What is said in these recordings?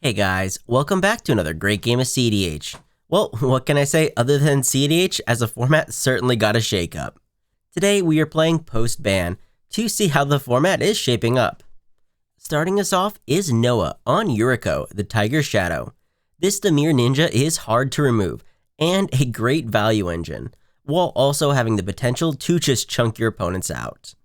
Hey guys, welcome back to another great game of CEDH. Well, what can I say other than CEDH as a format certainly got a shakeup. Today we are playing post-ban to see how the format is shaping up. Starting us off is Noah on Yuriko, the Tiger Shadow. This Dimir ninja is hard to remove and a great value engine, while also having the potential to just chunk your opponents out.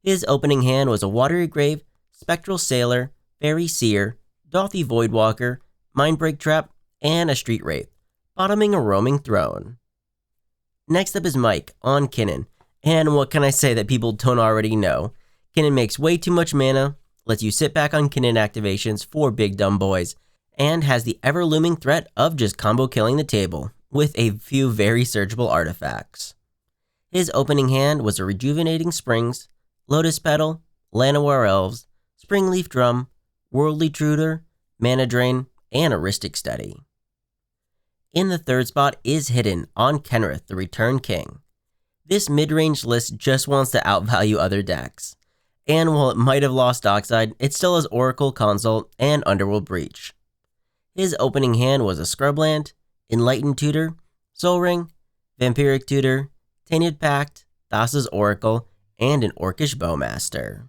His opening hand was a Watery Grave, Spectral Sailor, Fairy Seer, Dothy Voidwalker, Mindbreak Trap, and a Street Wraith, bottoming a Roaming Throne. Next up is Mike on Kinnan, and what can I say that people don't already know? Kinnan makes way too much mana, lets you sit back on Kinnan activations for big dumb boys, and has the ever-looming threat of just combo killing the table, with a few very searchable artifacts. His opening hand was a Rejuvenating Springs, Lotus Petal, Llanowar Elves, Springleaf Drum, Worldly Truder, Mana Drain, and Heuristic Study. In the third spot is Hidden on Kenrith, the Return King. This mid-range list just wants to outvalue other decks, and while it might have lost Dockside, it still has Oracle Consult and Underworld Breach. His opening hand was a Scrubland, Enlightened Tutor, Soul Ring, Vampiric Tutor, Tainted Pact, Thassa's Oracle, and an Orcish Bowmaster.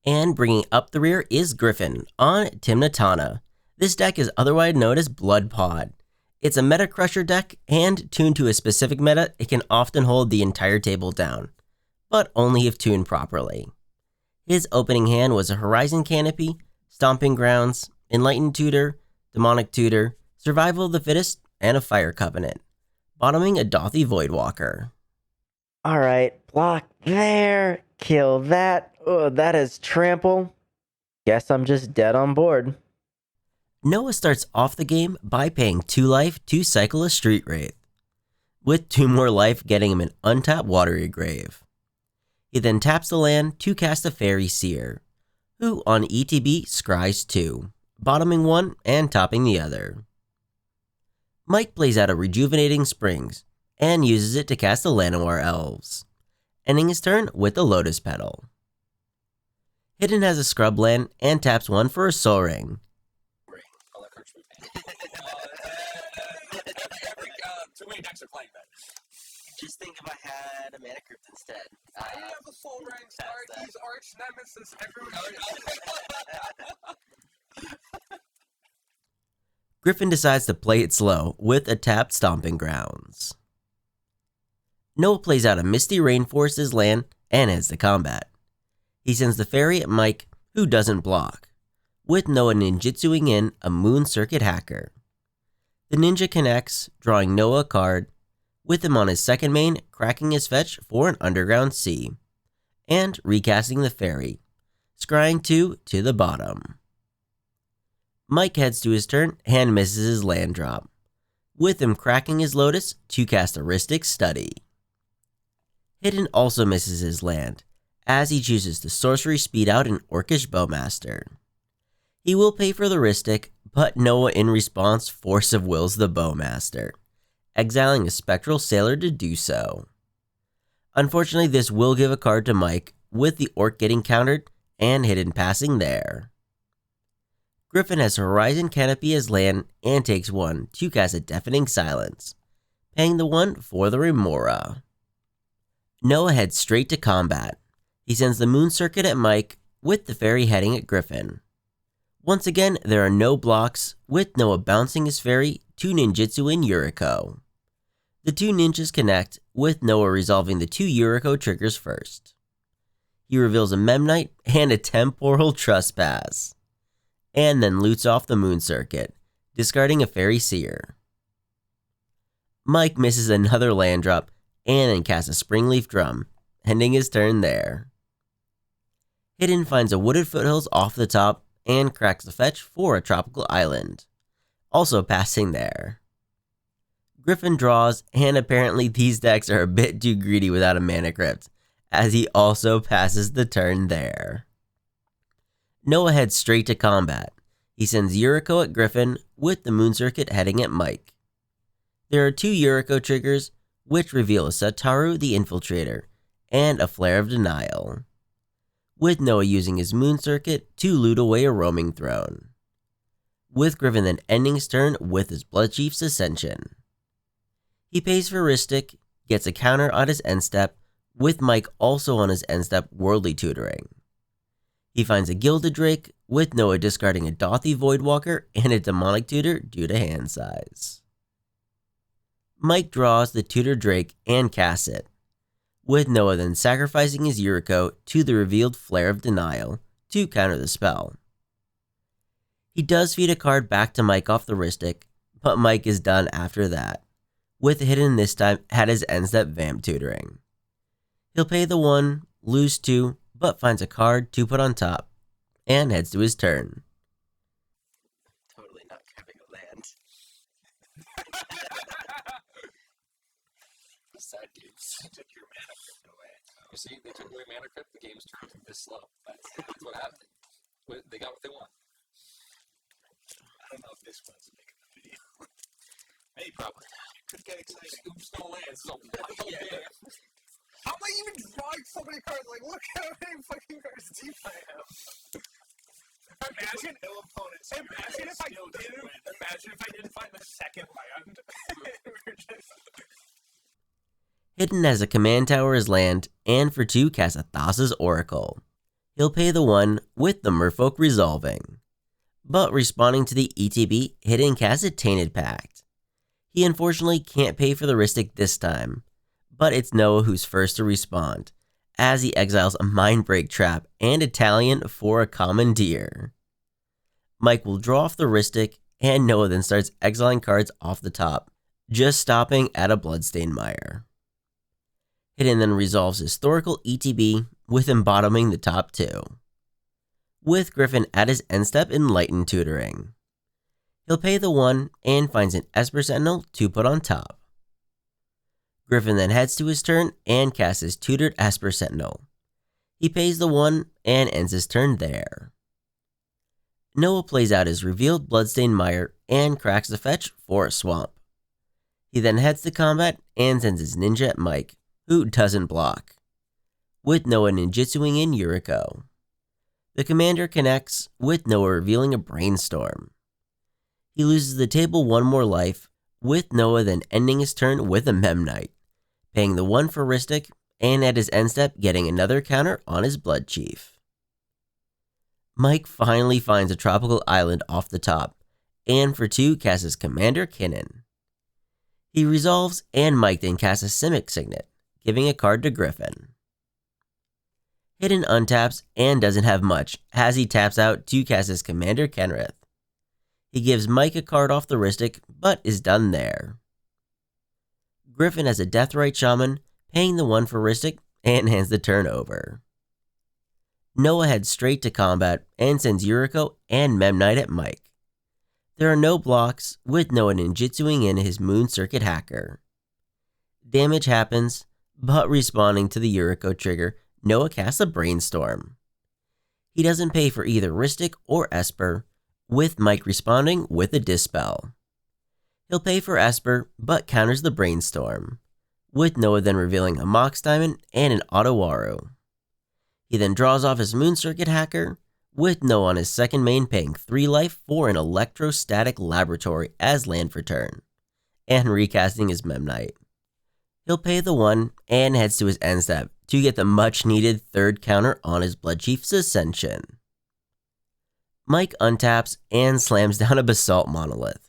And bringing up the rear is Griffin on Tymna Tana. This deck is otherwise known as Blood Pod. It's a meta crusher deck, and tuned to a specific meta, it can often hold the entire table down, but only if tuned properly. His opening hand was a Horizon Canopy, Stomping Grounds, Enlightened Tutor, Demonic Tutor, Survival of the Fittest, and a Fire Covenant, bottoming a Dothy Voidwalker. Alright, block there, kill that. Oh, that is trample. Guess I'm just dead on board. Noah starts off the game by paying 2 life to cycle a Street Wraith, with 2 more life getting him an untapped Watery Grave. He then taps the land to cast a Fairy Seer, who on ETB scries 2, bottoming one and topping the other. Mike plays out a Rejuvenating Springs, and uses it to cast the Llanowar Elves, ending his turn with the Lotus Petal. Hidden has a Scrub Land and taps 1 for a Soul Ring. Too many decks are playing that. Just think if I had a Mana Crypt instead. I have a Soul Ring, Starkey's arch nemesis, everyone. Griffin decides to play it slow with a tapped Stomping Grounds. Noah plays out a Misty Rainforest's land and heads to combat. He sends the Fairy at Mike, who doesn't block, with Noah ninjutsuing in a Moon Circuit Hacker. The ninja connects, drawing Noah a card, with him on his second main cracking his fetch for an Underground Sea, and recasting the Fairy, scrying 2 to the bottom. Mike heads to his turn and misses his land drop, with him cracking his Lotus to cast a Heuristic Study. Hidden also misses his land, as he chooses to sorcery speed out an Orcish Bowmaster. He will pay for the Heuristic, but Noah in response Force of Wills the Bowmaster, exiling a Spectral Sailor to do so. Unfortunately, this will give a card to Mike, with the Orc getting countered and Hidden passing there. Griffin has Horizon Canopy as land and takes 1 to cast a Deafening Silence, paying the 1 for the Remora. Noah heads straight to combat. He sends the Moon Circuit at Mike, with the Fairy heading at Griffin. Once again, there are no blocks, with Noah bouncing his Fairy to ninjutsu in Yuriko. The 2 ninjas connect, with Noah resolving the 2 Yuriko triggers first. He reveals a Memnite and a Temporal Trespass, and then loots off the Moon Circuit, discarding a Fairy Seer. Mike misses another land drop, and then casts a Springleaf Drum, ending his turn there. Hidden finds a Wooded Foothills off the top, and cracks the fetch for a Tropical Island, also passing there. Griffin draws, and apparently these decks are a bit too greedy without a Mana Crypt, as he also passes the turn there. Noah heads straight to combat. He sends Yuriko at Griffin, with the Moon Circuit heading at Mike. There are 2 Yuriko triggers, which reveal a Sataru the Infiltrator, and a Flare of Denial, with Noah using his Moon Circuit to loot away a Roaming Throne. with Griffin then ending his turn with his Bloodchief's Ascension. He pays for Ristic, gets a counter on his end step, with Mike also on his end step Worldly Tutoring. He finds a Gilded Drake, with Noah discarding a Dothy Voidwalker and a Demonic Tutor due to hand size. Mike draws the Tutor Drake and casts it, with Noah then sacrificing his Yuriko to the revealed Flare of Denial to counter the spell. He does feed a card back to Mike off the Ristic, but Mike is done after that, with Hidden this time at his end step Vamp Tutoring. He'll pay the 1, lose 2, but finds a card to put on top, and heads to his turn. Totally not grabbing a land. Side dudes. They took your mana crypt away. You see, they took away mana crypt, the game's turning this slow. That's what happened. They got what they want. I don't know if this one's making the video. Maybe, probably not. Could get exciting. Oops, no lands. So, yeah. How am I even drawing so many cards? Like, look how many fucking cards deep I have. Imagine, no opponents. Imagine if I didn't find the second land. Hidden as a command tower is land, and for 2 casts a Thassa's Oracle. He'll pay the 1 with the Merfolk resolving. But responding to the ETB, Hidden casts a Tainted Pact. He unfortunately can't pay for the Ristic this time, but it's Noah who's first to respond, as he exiles a Mindbreak Trap and Italian for a Commandeer. Mike will draw off the Ristic, and Noah then starts exiling cards off the top, just stopping at a Bloodstained Mire. Hidden then resolves Historical ETB with him bottoming the top 2, with Griffin at his end step Enlightened Tutoring. He'll pay the 1 and finds an Esper Sentinel to put on top. Griffin then heads to his turn and casts his Tutored Esper Sentinel. He pays the 1 and ends his turn there. Noah plays out his revealed Bloodstained Mire and cracks the fetch for a swamp. He then heads to combat and sends his ninja at Mike, who doesn't block, with Noah ninjutsuing in Yuriko. The commander connects, with Noah revealing a Brainstorm. He loses the table 1 more life, with Noah then ending his turn with a Memnite, paying the 1 for Ristic, and at his end step getting another counter on his Bloodchief. Mike finally finds a tropical island off the top, and for 2 casts his commander Kinnan. He resolves, and Mike then casts a Simic Signet, giving a card to Griffin. Hidden untaps and doesn't have much, as he taps out to cast his commander Kenrith. He gives Mike a card off the Ristic, but is done there. Griffin has a Deathrite Shaman, paying the 1 for Ristic, and hands the turn over. Noah heads straight to combat and sends Yuriko and Memnite at Mike. There are no blocks, with Noah ninjutsuing in his Moon Circuit Hacker. Damage happens, but responding to the Yuriko trigger, Noah casts a Brainstorm. He doesn't pay for either Ristic or Esper, with Mike responding with a Dispel. He'll pay for Esper, but counters the Brainstorm, with Noah then revealing a Mox Diamond and an Otawaru. He then draws off his Moon Circuit Hacker, with Noah on his second main paying 3 life for an Electrostatic Laboratory as land for turn, and recasting his Memnite. He'll pay the 1 and heads to his end step to get the much needed 3rd counter on his Bloodchief's Ascension. Mike untaps and slams down a Basalt Monolith.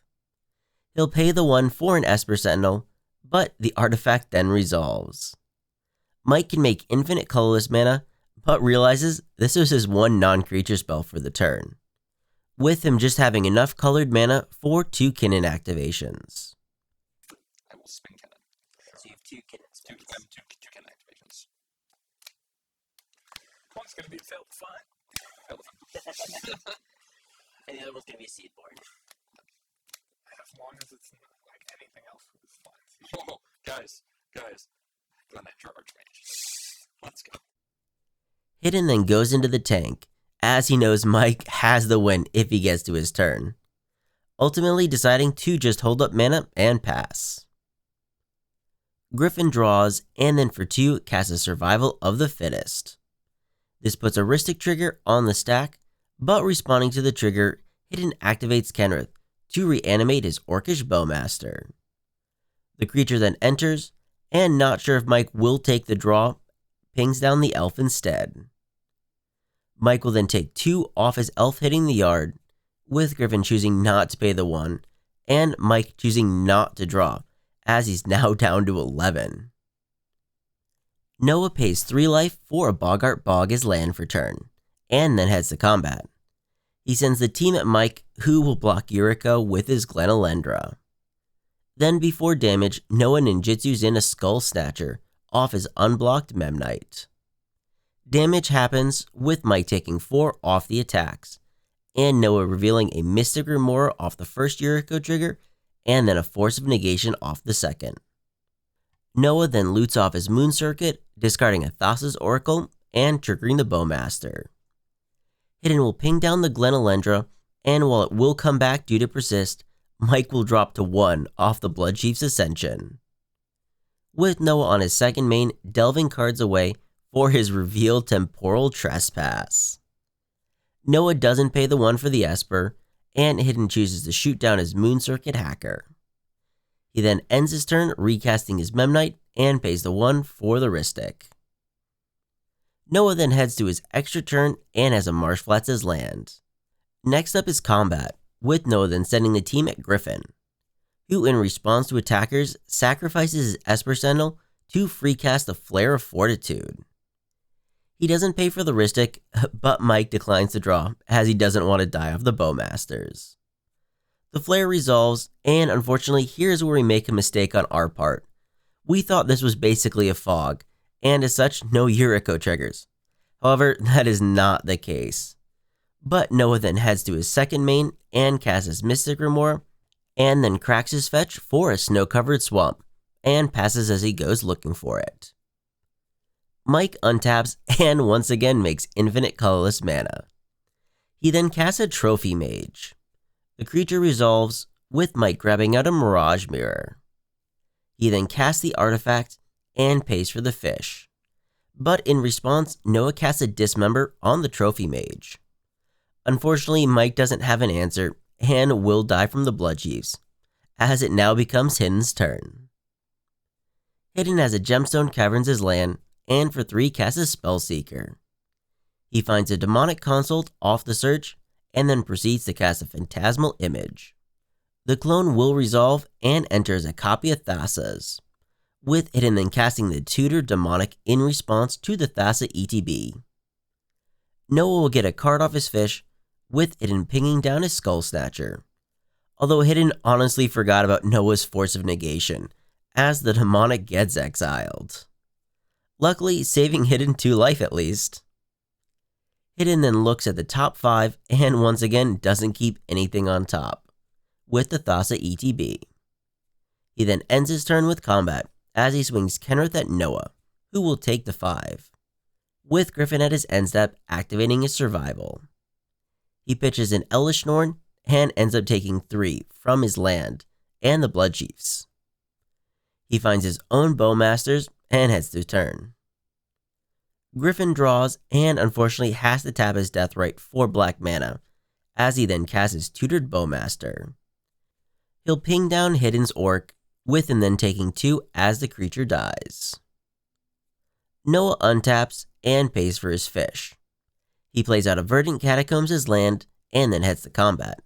He'll pay the 1 for an Esper Sentinel, but the artifact then resolves. Mike can make infinite colorless mana, but realizes this was his 1 non-creature spell for the turn, with him just having enough colored mana for 2 Kinnan activations. I will spin Kinnan. So you have 2 Kinnan spells. Two Kinnan activations. One's gonna be Failed Fun. And the other one's going to be a Seedborn. As long as it's not like anything else with this fun. Oh, guys. Glen Edge Archmage. Let's go. Hidden then goes into the tank, as he knows Mike has the win if he gets to his turn, ultimately deciding to just hold up mana and pass. Griffin draws, and then for 2 casts a Survival of the Fittest. This puts a Ristic trigger on the stack, but responding to the trigger, Hidden activates Kenrith to reanimate his orcish bowmaster. The creature then enters, and not sure if Mike will take the draw, pings down the elf instead. Mike will then take 2 off his elf hitting the yard, with Griffin choosing not to pay the 1, and Mike choosing not to draw, as he's now down to 11. Noah pays 3 life for a Boggart Bog as land for turn, and then heads to combat. He sends the team at Mike, who will block Yuriko with his Glenalendra. Then before damage, Noah ninjutsus in a Skull Snatcher off his unblocked Memnite. Damage happens with Mike taking 4 off the attacks, and Noah revealing a Mystic Remora off the first Yuriko trigger, and then a Force of Negation off the second. Noah then loots off his Moon Circuit, discarding a Thassa's Oracle, and triggering the Bowmaster. Hidden will ping down the Glenalendra, and while it will come back due to persist, Mike will drop to 1 off the Bloodchief's Ascension. With Noah on his second main, delving cards away for his revealed Temporal Trespass. Noah doesn't pay the 1 for the Esper, and Hidden chooses to shoot down his Moon Circuit Hacker. He then ends his turn recasting his Memnite and pays the 1 for the Ristic. Noah then heads to his extra turn and has a Marshflats as land. Next up is combat, with Noah then sending the team at Griffin, who in response to attackers sacrifices his Esper Sentinel to freecast a Flare of Fortitude. He doesn't pay for the Ristic, but Mike declines to draw as he doesn't want to die off the Bowmasters. The Flare resolves, and unfortunately here's where we make a mistake on our part. We thought this was basically a fog, and as such, no Yuriko triggers. However, that is not the case. But Noah then heads to his second main and casts his Mystic Remora, and then cracks his fetch for a snow-covered swamp, and passes as he goes looking for it. Mike untaps and once again makes infinite colorless mana. He then casts a Trophy Mage. The creature resolves, with Mike grabbing out a Mirage Mirror. He then casts the artifact and pays for the fish. But in response, Noah casts a Dismember on the Trophy Mage. Unfortunately, Mike doesn't have an answer and will die from the Bloodchiefs, as it now becomes Hidden's turn. Hidden has a Gemstone Caverns as land, and for 3 casts a Spellseeker. He finds a Demonic Consult off the search, and then proceeds to cast a Phantasmal Image. The clone will resolve and enters a copy of Thassa's, with Hidden then casting the Tutor Demonic in response to the Thassa ETB. Noah will get a card off his fish, with Hidden pinging down his Skull Snatcher, although Hidden honestly forgot about Noah's Force of Negation, as the Demonic gets exiled. Luckily, saving Hidden 2 life at least. Hidden then looks at the top 5 and once again doesn't keep anything on top, with the Thassa ETB. He then ends his turn with combat as he swings Kenrith at Noah, who will take the 5, with Griffin at his end step activating his survival. He pitches an Elishnorn and ends up taking 3 from his land and the Bloodchiefs. He finds his own Bowmasters and heads to turn. Griffin draws and unfortunately has to tap his Deathrite for black mana, as he then casts his Tutored Bowmaster. He'll ping down Hidden's Orc, with him then taking 2 as the creature dies. Noah untaps and pays for his fish. He plays out a Verdant Catacombs as land and then heads to combat.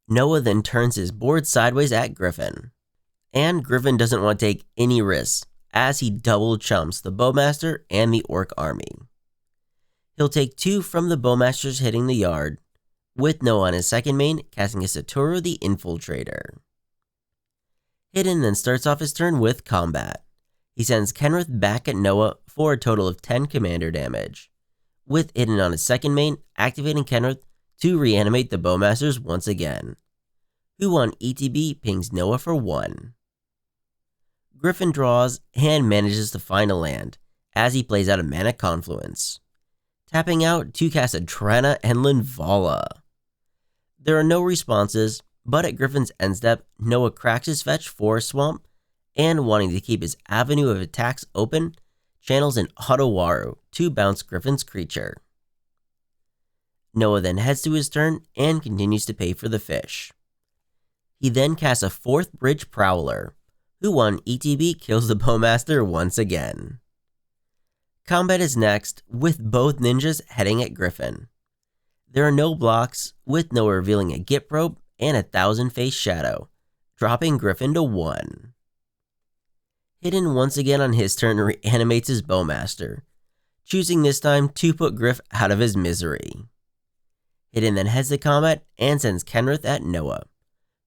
Noah then turns his board sideways at Griffin, and Griffin doesn't want to take any risks, as he double chumps the Bowmaster and the Orc army. He'll take 2 from the Bowmasters hitting the yard, with Noah on his second main casting a Satoru the Infiltrator. Hidden then starts off his turn with combat. He sends Kenrith back at Noah for a total of 10 commander damage, with Hidden on his second main activating Kenrith to reanimate the Bowmasters once again, who on ETB pings Noah for 1. Griffin draws and manages to find a land as he plays out a Mana Confluence, tapping out to cast a Tana and Linvala. There are no responses, but at Griffin's end step, Noah cracks his fetch for a swamp, and wanting to keep his avenue of attacks open, channels an Otowaru to bounce Griffin's creature. Noah then heads to his turn and continues to pay for the fish. He then casts a 4th Bridge Prowler, who on ETB kills the Bowmaster once again. Combat is next, with both ninjas heading at Griffin. There are no blocks, with Noah revealing a Git Probe and a 1000-face shadow, dropping Griffin to 1. Hidden once again on his turn reanimates his Bowmaster, choosing this time to put Griff out of his misery. Hidden then heads to combat and sends Kenrith at Noah,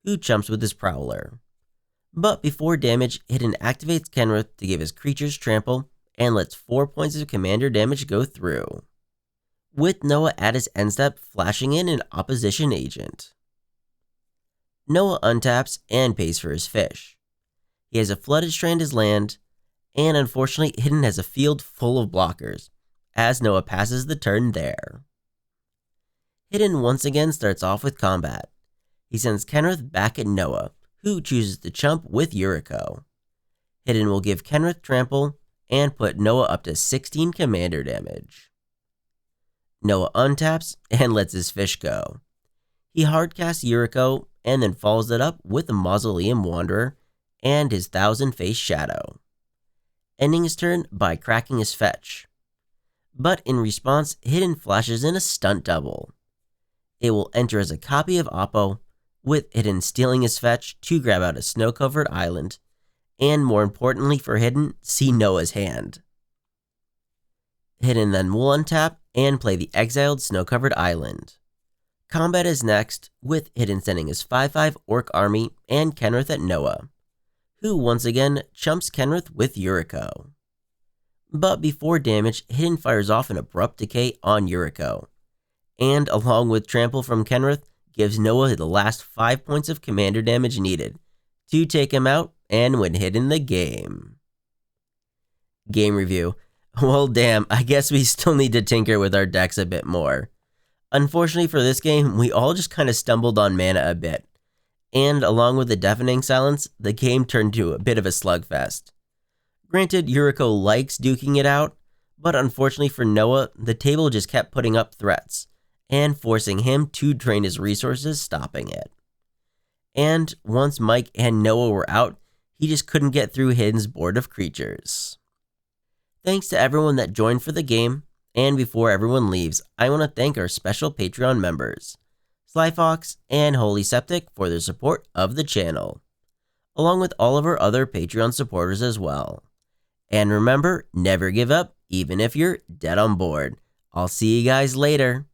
who chumps with his Prowler. But before damage, Hidden activates Kenrith to give his creatures trample and lets 4 points of commander damage go through, with Noah at his end step flashing in an opposition agent. Noah untaps and pays for his fish. He has a flooded strand as land, and unfortunately Hidden has a field full of blockers, as Noah passes the turn there. Hidden once again starts off with combat. He sends Kenrith back at Noah, who chooses to chump with Yuriko. Hidden will give Kenrith trample and put Noah up to 16 commander damage. Noah untaps and lets his fish go. He hardcasts Yuriko and then follows it up with a Mausoleum Wanderer and his 1000-face shadow, ending his turn by cracking his fetch. But in response, Hidden flashes in a stunt double. It will enter as a copy of Oppo, with Hidden stealing his fetch to grab out a snow-covered island, and more importantly for Hidden, see Noah's hand. Hidden then will untap and play the exiled snow-covered island. Combat is next, with Hidden sending his 5/5 Orc army and Kenrith at Noah, who once again chumps Kenrith with Yuriko. But before damage, Hidden fires off an Abrupt Decay on Yuriko, and along with trample from Kenrith, gives Noah the last 5 points of commander damage needed to take him out and win Hidden the game. Game review. Well damn, I guess we still need to tinker with our decks a bit more. Unfortunately for this game, we all just kind of stumbled on mana a bit, and along with the deafening silence, the game turned to a bit of a slugfest. Granted, Yuriko likes duking it out, but unfortunately for Noah, the table just kept putting up threats, and forcing him to drain his resources, stopping it. And once Mike and Noah were out, he just couldn't get through Hidden's board of creatures. Thanks to everyone that joined for the game, and before everyone leaves, I want to thank our special Patreon members, Slyfox and Holy Septic, for their support of the channel, along with all of our other Patreon supporters as well. And remember, never give up, even if you're dead on board. I'll see you guys later.